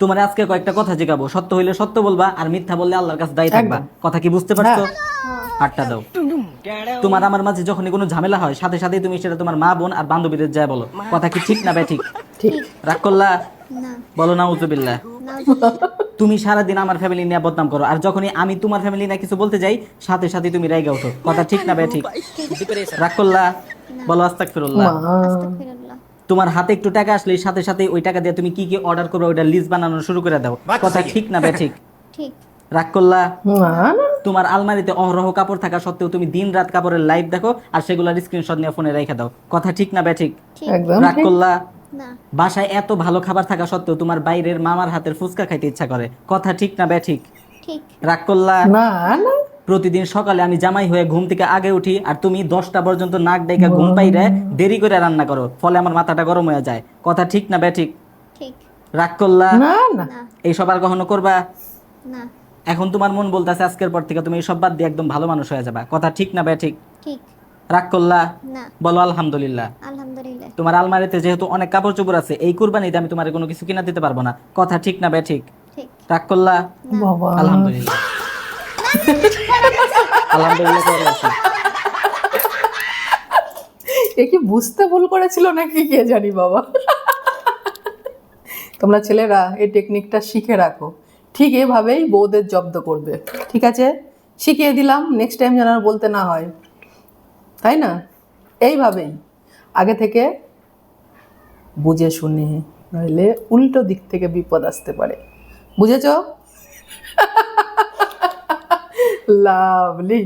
তোমার আজকে কয়েকটা কথা জিগাবো, সত্য হইলে সত্য বলবা আর মিথ্যা বললে আল্লাহর কাছে দায়ী থাকবা। কথা কি বুঝতে পারছো? হাতটা দাও। তোমার আমার মাঝে যখনই কোনো ঝামেলা হয় সাথে সাথেই তুমি সেটা তোমার মা বোন আর বান্ধবীদের যায় বলো। কথা কি ঠিক না ঠিক? ঠিক। রাগ করলা? না বলো নাউজুবিল্লাহ। তুমি সারাদিন আমার ফ্যামিলি নিয়ে বদনাম করো, আর যখনই আমি তোমার ফ্যামিলি নিয়ে কিছু বলতে যাই সাথে সাথে তুমি রাইগা ওঠো। কথা ঠিক না ঠিক? রাগ করলা? বলো আস্তাগফিরুল্লাহ। আস্তাগফিরুল্লাহ। তোমার হাতে একটু টাকা আসলেই সাথে সাথে ওই টাকা দিয়ে তুমি কি কি অর্ডার করবে ওইটা লিস্ট বানানো শুরু করে দাও। কথা ঠিক না ঠিক? ঠিক। রাগ করলা? না না তোমার আলমারিতে অহরহ কাপড় থাকা সত্ত্বেও তুমি দিন রাত কাপড়ের লাইভ দেখো আর সেগুলোর স্ক্রিনশট নিয়ে ফোনে রেখে দাও। কথা ঠিক না ঠিক? ঠিক। একদম রাগ ঠিক। করলা? না বাসায় এত ভালো খাবার থাকা সত্ত্বেও তোমার বাইরের মামার হাতের ফুচকা খাইতে ইচ্ছা করে। কথা ঠিক না ঠিক? ঠিক। রাগ করলা? না না প্রতিদিন সকালে আমি জামাই হয়ে ঘুম থেকে আগে উঠি আর তুমি 10টা পর্যন্ত নাক ডাইকা ঘুম পাইরে দেরি করে রান্না করো, ফলে আমার মাথাটা গরম হয়ে যায়। কথা ঠিক না ঠিক? ঠিক। রাগ করলা? না না না এইসব আর কখনো করবা? না এখন তোমার মন বলতেছে আজকের পর থেকে তুমি এইসব বাদ দিয়ে একদম ভালো মানুষ হয়ে যাবা। কথা ঠিক না ঠিক? ঠিক। রাগ করলা? না বলো আলহামদুলিল্লাহ। আলহামদুলিল্লাহ। তোমার আলমারিতে যেহেতু অনেক কাপড় চোপড় আছে, এই কুরবানিতে আমি তোমার কোনো কিছু কিনা দিতে পারবো না। কথা ঠিক না ঠিক? ঠিক। রাগ করলা? বাবা আলহামদুলিল্লাহ। আলহামদুলিল্লাহ করে আছি। এ কি বুঝতে ভুল করেছিল নাকি কে জানি বাবা। তোমরা ছেলেরা এই টেকনিকটা শিখে রাখো, ঠিক এভাবেই বউদের জব্দ করবে। ঠিক আছে, শিখিয়ে দিলাম, নেক্সট টাইম যেন আর বলতে না হয়, তাই না? এইভাবেই আগে থেকে বুঝে শুনে, নইলে উল্টো দিক থেকে বিপদ আসতে পারে। বুঝেছো? লাভলি।